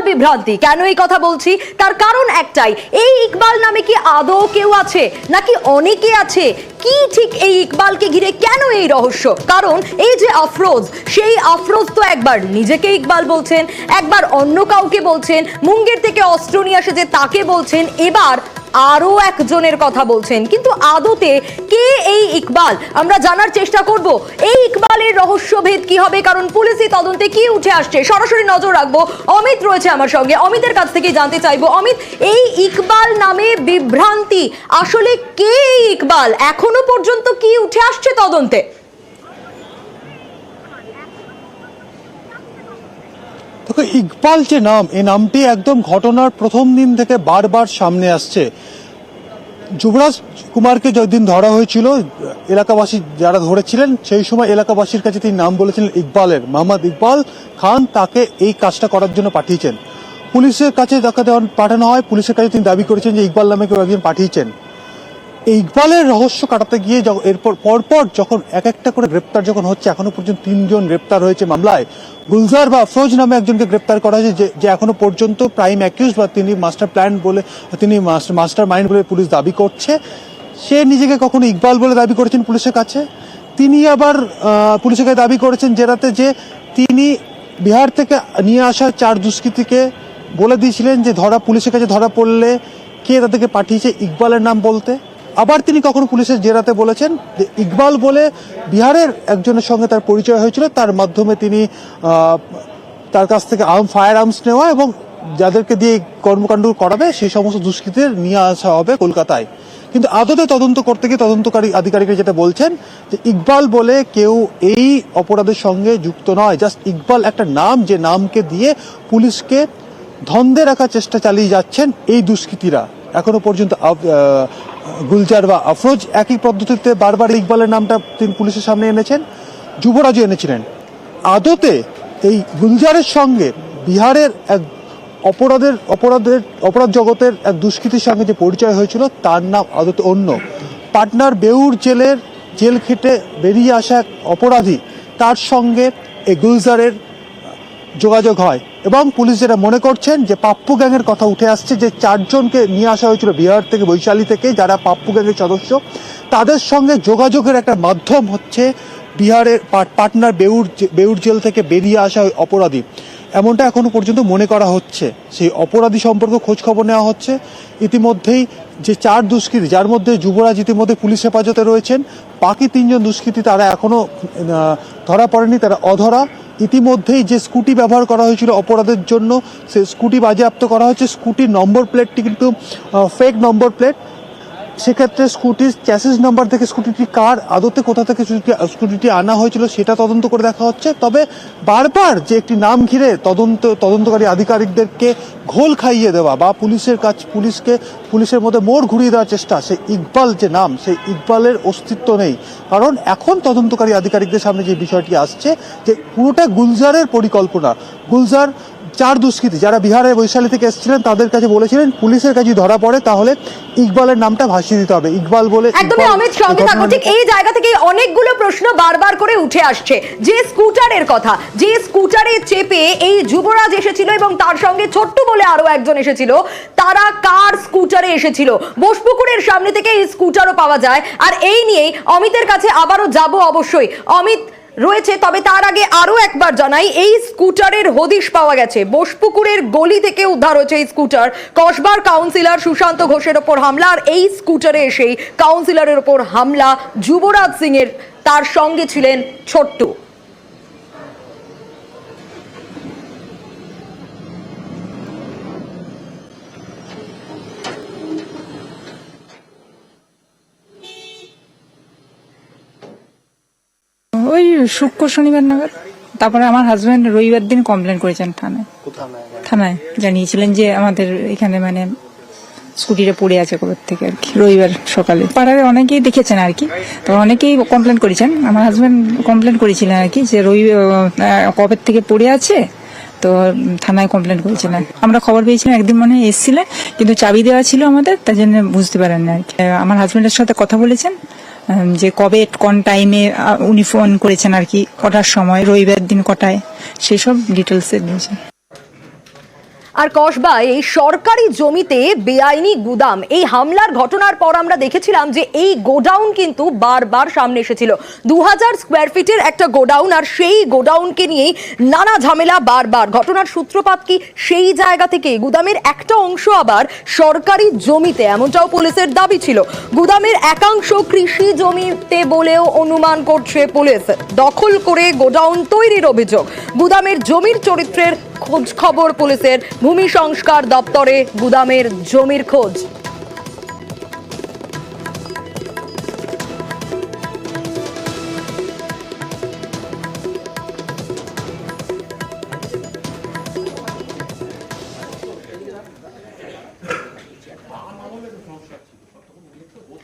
বিভ্রান্তি। কেন এই কথা বলছি? তার কারণ একটাই, এই ইকবাল নামে কি আদৌ কেউ আছে নাকি অনেকে আছে? কি ঠিক এই ইকবালকে ঘিরে কেন এই রহস্য? কারণ এই যে আফরোজ, সেই আফরোজ তো একবার নিজেকে ইকবাল বলছেন, একবার অন্য কাউকে বলছেন, মুঙ্গের থেকে অস্ত্র নিয়ে আসে যে তাকে বলছেন, এবার আরো একজনের কথা বলছেন। কিন্তু আদতে কে এই ইকবাল? আমরা জানার চেষ্টা করব এই ইকবালের রহস্যভেদ কি হবে, কারণ পুলিশি তদন্তে কি উঠে আসছে সরাসরি নজর রাখবো। অমিত রয়েছে আমার সঙ্গে, অমিতের কাছ থেকে জানতে চাইবো, অমিত, এই ইকবাল নামে বিভ্রান্তি, আসলে কে এই ইকবাল? এখনো পর্যন্ত কি উঠে আসছে তদন্তে? দেখো, ইকবাল যে নাম, এই নামটি একদম ঘটনার প্রথম দিন থেকে বারবার সামনে আসছে। যুবরাজ কুমারকে যেদিন ধরা হয়েছিল, এলাকাবাসী যারা ধরেছিলেন, সেই সময় এলাকাবাসীর কাছে তিনি নাম বলেছিলেন ইকবালের। মোহাম্মদ ইকবাল খান তাকে এই কাজটা করার জন্য পাঠিয়েছেন। পুলিশের কাছে তাকে পাঠানো হয়, পুলিশের কাছে তিনি দাবি করেছেন যে ইকবাল নামে কেউ একজন পাঠিয়েছেন। এই ইকবালের রহস্য কাটাতে গিয়ে এরপর পরপর যখন এক একটা করে গ্রেপ্তার যখন হচ্ছে, এখনো পর্যন্ত 3 জন গ্রেপ্তার হয়েছে মামলায়। গুলজার বা আফরোজ নামে একজনকে গ্রেপ্তার করা হয়েছে, যে এখনো পর্যন্ত প্রাইম অ্যাকিউজ বা তিনি মাস্টার প্ল্যান বলে, তিনি মাস্টার মাইন্ড বলে পুলিশ দাবি করছে। সে নিজেকে কখনো ইকবাল বলে দাবি করেছেন পুলিশের কাছে। তিনি আবার পুলিশের কাছে দাবি করেছেন জেরাতে যে তিনি বিহার থেকে নিয়ে আসা 4 দুষ্কৃতীকে বলে দিয়েছিলেন যে পুলিশের কাছে ধরা পড়লে কে তাদেরকে পাঠিয়েছে ইকবালের নাম বলতে। আবার তিনি কখনো পুলিশের জেরাতে বলেছেন যে ইকবাল বলে বিহারের একজনের সঙ্গে তার পরিচয় হয়েছিল, তার মাধ্যমে তিনি তার কাছ থেকে ফায়ার আর্মস নেওয়া এবং যাদেরকে দিয়ে কর্মকাণ্ড করাবে সেই সমস্ত দুষ্কৃতীদের নিয়ে আসা হবে কলকাতায়। কিন্তু আদতে তদন্ত করতে গিয়ে তদন্তকারী আধিকারিকরা যেটা বলছেন যে ইকবাল বলে কেউ এই অপরাধের সঙ্গে যুক্ত নয়, জাস্ট ইকবাল একটা নাম, যে নামকে দিয়ে পুলিশকে ধন্দে রাখার চেষ্টা চালিয়ে যাচ্ছেন এই দুষ্কৃতীরা। এখনো পর্যন্ত গুলজার বা আফরোজ একই পদ্ধতিতে বারবার ইকবালের নামটা তিনি পুলিশের সামনে এনেছেন, যুবরাজও এনেছিলেন। আদতে এই গুলজারের সঙ্গে বিহারের এক অপরাধ জগতের এক দুষ্কৃতীর সঙ্গে যে পরিচয় হয়েছিল, তার নাম আদতে অন্য। পাটনার বেউর জেল খেটে বেরিয়ে আসা এক অপরাধী, তার সঙ্গে এই গুলজারের যোগাযোগ হয় এবং পুলিশ যেটা মনে করছেন যে পাপ্পু গ্যাংয়ের কথা উঠে আসছে, যে 4 জনকে নিয়ে আসা হয়েছিল বিহার থেকে, বৈশালী থেকে, যারা পাপ্পু গ্যাংয়ের সদস্য, তাদের সঙ্গে যোগাযোগের একটা মাধ্যম হচ্ছে বিহারের পাটনার বেউর জেল থেকে বেরিয়ে আসা ওই অপরাধী, এমনটা এখনো পর্যন্ত মনে করা হচ্ছে। সেই অপরাধী সম্পর্কে খোঁজ খবর নেওয়া হচ্ছে। ইতিমধ্যেই যে 4 দুষ্কৃতী, যার মধ্যে যুবরাজ ইতিমধ্যে পুলিশ হেফাজতে রয়েছেন, বাকি 3 জন দুষ্কৃতী তারা এখনো ধরা পড়েনি, তারা অধরা। ইতিমধ্যেই যে স্কুটি ব্যবহার করা হয়েছিল অপরাধের জন্য, সে স্কুটি বাজেয়াপ্ত করা হচ্ছে। স্কুটির নম্বর প্লেটটি কিন্তু ফেক নম্বর প্লেট। সেক্ষেত্রে স্কুটির চ্যাসিস নাম্বার থেকে স্কুটিটি কার, আদতে কোথা থেকে স্কুটিটি আনা হয়েছিল সেটা তদন্ত করে দেখা হচ্ছে। তবে বারবার যে একটি নাম ঘিরে তদন্তকারী আধিকারিকদেরকে ঘোল খাইয়ে দেওয়া বা পুলিশের মধ্যে মোড় ঘুরিয়ে দেওয়ার চেষ্টা, সেই ইকবাল যে নাম, সেই ইকবালের অস্তিত্ব নেই। কারণ এখন তদন্তকারী আধিকারিকদের সামনে যে বিষয়টি আসছে যে পুরোটা গুলজারের পরিকল্পনা। গুলজার 4 দুষ্কৃতী যারা বিহারের বৈশালী থেকে এসেছিলেন, তাদের কাছে বলেছিলেন পুলিশের কাছে ধরা পড়ে তাহলে ইকবালের নামটা ভাসিয়ে দিতে হবে, ইকবাল বলে। একদমই অমিত, সঙ্গে থাকো। ঠিক এই জায়গা থেকে অনেকগুলো প্রশ্ন বারবার করে উঠে আসছে। যে স্কুটারের কথা, যে স্কুটারে চেপে এই যুবরাজ এসেছিল এবং তার সঙ্গে ছোট্টু বলে আরো একজন এসেছিল, তারা কার স্কুটারে এসেছিল? বোসপুকুরের সামনে থেকে এই স্কুটারও পাওয়া যায়। আর এই নিয়েই অমিতের কাছে আবারও যাব অবশ্যই। অমিত রয়েছে, তবে তার আগে আরো একবার জানাই, এই স্কুটারের হদিশ পাওয়া গেছে। বোসপুকুরের গলি থেকে উদ্ধার হয়েছে এই স্কুটার। কসবার কাউন্সিলর সুশান্ত ঘোষের ওপর হামলা, আর এই স্কুটারে এসেই কাউন্সিলরের ওপর হামলা যুবরাজ সিং এর, তার সঙ্গে ছিলেন ছোট্টু। ওই শুক্র শনিবার নাগাদ। তারপরে আমার হাজবেন্ড রবিবার দিন কমপ্লেন করেছেন থানায় জানিয়েছিলেন যে আমাদের এখানে মানে স্কুটিটা পড়ে আছে কবে থেকে আর কি, রবিবার সকালে। পাড়ার অনেকেই দেখেছেন আর কি, তো অনেকেই কমপ্লেন করেছেন। আমার হাজবেন্ড কমপ্লেন করেছিলেন আর কি যে কবে থেকে পড়ে আছে, তো থানায় কমপ্লেন করেছিলেন। আমরা খবর পেয়েছিলাম, একদিন মনে হয় এসেছিলেন, কিন্তু চাবি দেওয়া ছিল আমাদের, তাই জন্য বুঝতে পারেন না আর কি। আমার হাজবেন্ডের সাথে কথা বলেছেন যে কবে কোন টাইমে উনি ফোন করেছেন আর কি, কটার সময়, রবিবার দিন কটায়, সেসব ডিটেলসে দিয়েছেন। আর কসবায় এই সরকারি জমিতে বেআইনি গুদাম, এই হামলার ঘটনার পর আমরা দেখেছিলাম যে এই গোডাউন কিন্তু বারবার সামনে এসেছিল। 2000 স্কোয়ার ফিটের একটা গোডাউন, আর সেই গোডাউনকে নিয়েই নানা ঝামেলা বারবার। ঘটনার সূত্রপাত কি সেই জায়গা থেকে? গুদামের একটা অংশ আবার সরকারি জমিতে, এমনটাও পুলিশের দাবি ছিল। গুদামের একাংশ কৃষি জমিতে বলেও অনুমান করছে পুলিশ। দখল করে গোডাউন তৈরির অভিযোগ। গুদামের জমির চরিত্রের খোঁজ খবর পুলিশের। ভূমি সংস্কার দপ্তরে গুদামের জমির খোঁজ।